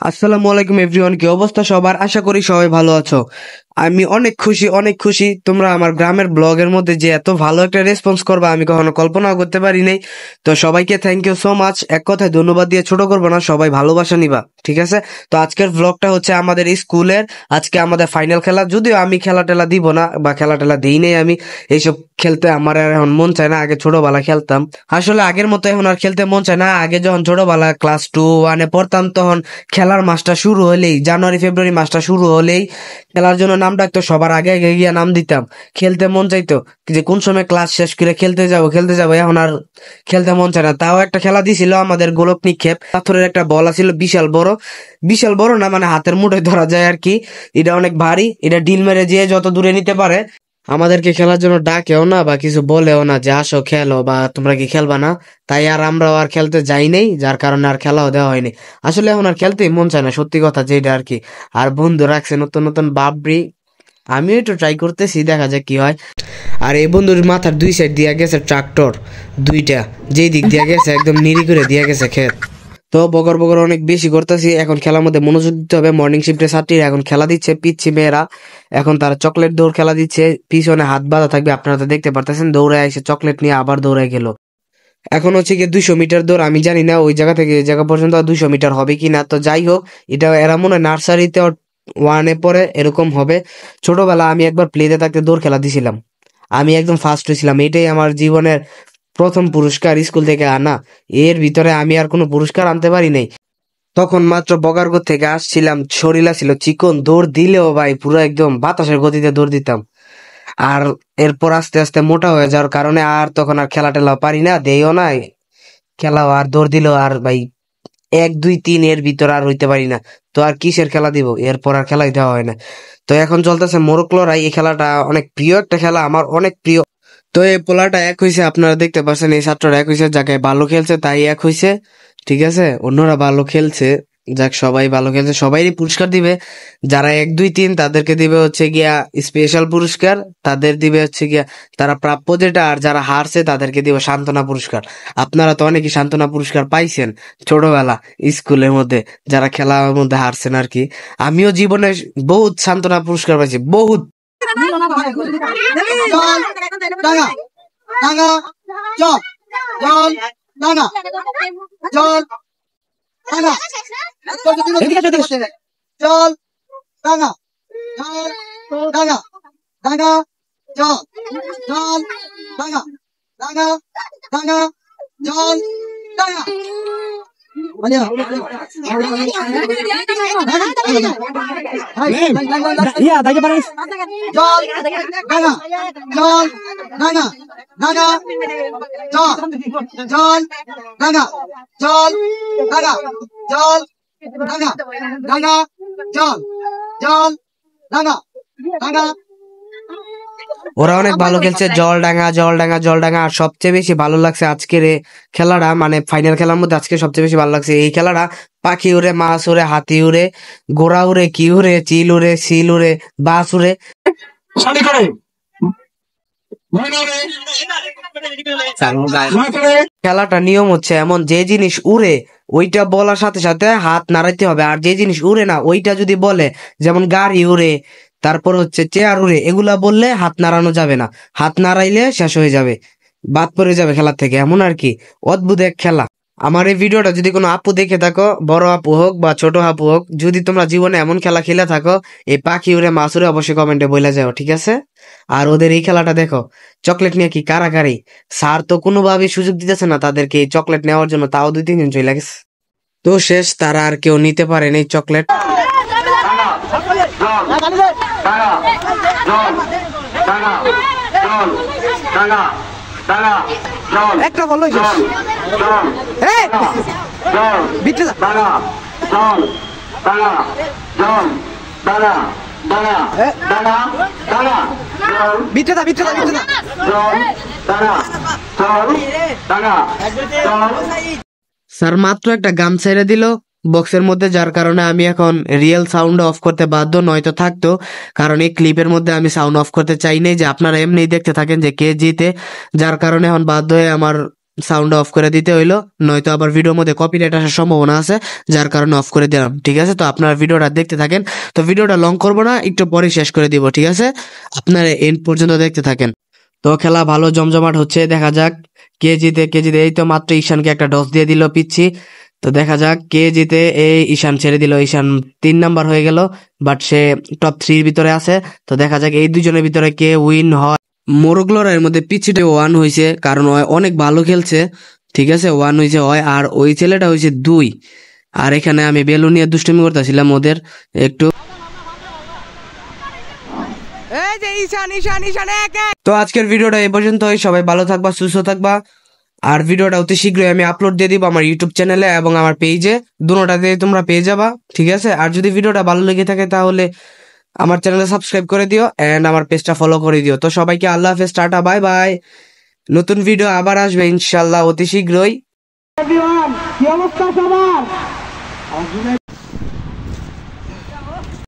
আসসালামু আলাইকুম এভরিওয়ান, কি অবস্থা সবার? আশা করি সবাই ভালো আছো। আমি অনেক খুশি তোমরা আমার গ্রামের ব্লগের মধ্যে যে এত ভালো একটা রেসপন্স করবা আমি কখনো কল্পনাও করতে পারি নাই। তো সবাইকে থ্যাংক ইউ সো মাচ। এক কথায় ধন্যবাদ দিয়ে ছোট করবো না, সবাই ভালোবাসা নিবা, ঠিক আছে? তো আজকের ব্লগটা হচ্ছে আমাদের স্কুলের, আজকে আমাদের ফাইনাল খেলা। যদিও আমি খেলা টেলা দিব না বা খেলা টেলা দিই নাই, আমি এইসব খেলতে আমার আর এখন মন চায় না। আগে ছোটবেলা খেলতাম, আসলে আগের মতো এখন আর খেলতে মন চায় না। আগে যখন ছোটবেলা ক্লাস 2-1-এ পড়তাম তখন খেলার মাসটা শুরু হলেই, জানুয়ারি ফেব্রুয়ারি মাসটা শুরু হলেই খেলার জন্য নাম ডাকতো, সবার আগে আগে গিয়ে নাম দিতাম। খেলতে মন চাইতো যে কোন সময় ক্লাস শেষ করে খেলতে যাবো। এখন আর খেলতে মন চায় না। তাও একটা খেলা দিছিল আমাদের, গোলক নিক্ষেপ। পাথরের একটা বল আছিল, বিশাল বড় না, মানে হাতের মুঠোয় ধরা যায় আর কি। এটা অনেক ভারী, এটা ডিল মেরে যেয়ে যত দূরে নিতে পারে। আমাদেরকে খেলার জন্য ডাকেও না বা কিছু বলেও না যে আসো খেলো বা তোমরা কি খেলবা না। তাই আর আমরাও আর খেলতে যাই নাই, যার কারণে আর খেলাও দেওয়া হয়নি। আসলে এখন আর খেলতেই মন চায় না, সত্যি কথা যেটা আর কি। আর বন্ধু রাখছে নতুন নতুন বাবরি, আমিও একটু ট্রাই করতেছি, দেখা যাক কি হয়। আর এই বন্ধুর মাথার দুই সাইড দিয়া গেছে ট্রাক্টর, দুইটা, যেই দিক দিয়া গেছে একদম নিরি করে দিয়া গেছে ক্ষেত। তো বগর বগর অনেক বেশি করতেছি, এখন খেলার মধ্যে মনোযোগ দিতে হবে। মর্নিং শিফটে ছাত্রীরা এখন খেলা দিচ্ছে, পিচ্ছি মেয়েরা এখন তারা চকলেট দৌড় খেলা দিচ্ছে। পিছনে হাত বাঁধা থাকবে, আপনারা তো দেখতে পারতেছেন। দৌড়ে এসে চকলেট নিয়ে আবার দৌড়ে গেল। এখন হচ্ছে গিয়ে 200 মিটার দৌড়। আমি জানি না ওই জায়গা থেকে এই জায়গা পর্যন্ত 200 মিটার হবে কিনা। তো যাই হোক, এটা এরা মনে হয় নার্সারিতে 1-এ পরে এরকম হবে। ছোটবেলা আমি একবার প্লেতে থাকতে দৌড় খেলা দিছিলাম, আমি একদম ফার্স্ট হয়েছিলাম। এটাই আমার জীবনের প্রথম পুরস্কার স্কুল থেকে আনা। এর ভিতরে আমি আর কোনো পুরস্কার আনতে পারি নাই। তখন মাত্র বগারগড় থেকে আসছিলাম, শরীরা ছিল চিকন, দৌড় দিলেও ভাই পুরো একদম বাতাসের গতিতে দৌড় দিতাম। আর এরপর আস্তে আস্তে মোটা হয়ে যাওয়ার কারণে আর তখন আর খেলা টেলা পারি না, দেইও না খেলাও। আর দৌড় দিলেও আর ভাই 1 2 3 এর ভিতর আর হইতে পারি না। তো আর কিসের খেলা দিব, এরপর আর খেলাই দেওয়া হয় না। তো এখন চলতেছে মোরগ লড়াই। এই খেলাটা অনেক প্রিয় একটা খেলা, আমার অনেক প্রিয়। তো এই পোলাটা এক হইছে, আপনারা দেখতে পাচ্ছেন। এই ছাত্রটা এক হইছে, যাকে ভালো খেলছে তাই এক হইছে, ঠিক আছে? অন্যরা ভালো খেলছে, যাক সবাই ভালো খেলছে, সবাইরই পুরস্কার দিবে। যারা 1 2 3 তাদেরকে দিবে হচ্ছে গিয়া স্পেশাল পুরস্কার, তাদের দিবে হচ্ছে গিয়া তারা প্রাপ্য যেটা। আর যারা হারছে তাদেরকে দিবে সান্ত্বনা পুরস্কার। আপনারা তো অনেকেই সান্ত্বনা পুরস্কার পাইছেন ছোটবেলা স্কুলের মধ্যে, যারা খেলার মধ্যে হারছেন আর কি। আমিও জীবনে বহুত সান্ত্বনা পুরস্কার পাইছি, বহুত। জল ডাঙা ডাঙা জল জল ডাঙা জল ডাঙা জল ডাঙা জল ডাঙা ডাঙা জল জল ডাঙা ডাঙা ডাঙা জল ডাঙা জল ডাঙা জল ডাঙা ডাঙা জল জল ডাঙা জল ডাঙা জল ডাঙা ডাঙা জল জল ডাঙা ডাঙা। ওরা অনেক ভালো খেলছে, জল ডাঙা। আর সবচেয়ে বেশি ভালো লাগছে আজকের এই খেলাটা, মানে ফাইনাল খেলার মধ্যে আজকে সবচেয়ে বেশি ভালো লাগছে এই খেলাটা। পাখি উড়ে, মাছ উড়ে, হাতি উড়ে, ঘোড়া উড়ে, কি উড়ে, চিল উড়ে, সিল উড়ে, বাস উড়ে। খেলাটা নিয়ম হচ্ছে এমন, যে জিনিস উড়ে ওইটা বলার সাথে সাথে হাত নাড়াইতে হবে। আর যে জিনিস উড়ে না ওইটা যদি বলে, যেমন গাড়ি উড়ে, তারপর হচ্ছে চেয়ার উড়ে, এগুলা বললে হাত নাড়ানো যাবে না। হাত নাড়াইলে শেষ হয়ে যাবে, বাদ পড়ে যাবে খেলা থেকে, এমন আর কি। অদ্ভুত এক খেলা। আমার এই ভিডিওটা যদি কোনো আপু দেখে থাকো, বড় আপু হোক বা ছোট আপু হোক, যদি তোমরা জীবনে এমন খেলা খেলে থাকো, এই পাখি উড়ে মাছ উড়ে, অবশ্যই কমেন্টে বলে যাও, ঠিক আছে? আর ওদের এই খেলাটা দেখো, চকলেট নিয়ে কি কারাকারি। স্যার তো কোনোভাবেই সুযোগ দিতেছে না তাদেরকে এই চকলেট নেওয়ার জন্য, তাও 2 3 জন চলে গেছে। তো শেষ, তারা আর কেউ নিতে পারেন এই চকলেট। একটা বলো স্যার মাত্র একটা গান ছেড়ে দিল বক্সের মধ্যে, যার কারণে আমি এখন রিয়েল সাউন্ড অফ করতে বাধ্য, নয়তো থাকতো। কারণ এই ক্লিপের মধ্যে আমি সাউন্ড অফ করতে চাই নাই, যে আপনারা এমনি দেখতে থাকেন যে কে জিতে, যার কারণে এখন বাধ্য হয়ে আমার সাউন্ড অফ করে দিতে হইলো, নয়তো আবার ভিডিওর মধ্যে কপিরাইট আসার সম্ভাবনা আছে, যার কারণে অফ করে দিলাম। ঠিক আছে, তো আপনারা ভিডিওটা দেখতে থাকেন। তো ভিডিওটা লং করবো না, একটু পরে শেষ করে দিব। ঠিক আছে, আপনারা এন্ড পর্যন্ত দেখতে থাকেন। তো খেলা ভালো জমজমাট হচ্ছে, দেখা যাক কে জিতে কে জিতে। এই তো মাত্র ঈশানকে একটা ডস দিয়ে দিল পিচ্ছি। তো দেখা যাক কে জিতে। এই ঈশান ছেড়ে দিল, ঈশান 3 নাম্বার হয়ে গেল, বাট সে টপ 3 ভিতরে আছে। তো দেখা যাক এই দুজনের ভিতরে কে উইন হয়। মোরগ লড়াইয়ের মধ্যে পিচ্ছিটা 1 হয়েছে, কারণ ও অনেক ভালো খেলছে। ঠিক আছে, 1 হয়েছে হয়, আর ওই ছেলেটা হয়েছে 2। আর এখানে আমি বেলুন নিয়ে দুষ্টুমি করতেছিলাম ওদের একটু। তো আজকের ভিডিওটা এই পর্যন্তই। সবাই ভালো থাকবা, সুস্থ থাকবা। আর ভিডিওটা অতি শীঘ্রই আমি আপলোড দিয়ে দিব আমার ইউটিউব চ্যানেলে এবং আমার পেজে, দুটোটাতে তোমরা পেয়ে যাবা। ঠিক আছে, আর যদি ভিডিওটা ভালো লেগে থাকে তাহলে আমার চ্যানেলে সাবস্ক্রাইব করে দিও এন্ড আমার পেজটা ফলো করে দিও। তো সবাইকে আল্লাহ হাফেজ, টাটা, বাই বাই। নতুন ভিডিও আবার আসবে ইনশাল্লাহ অতি শীঘ্রই। কি অবস্থা সবার?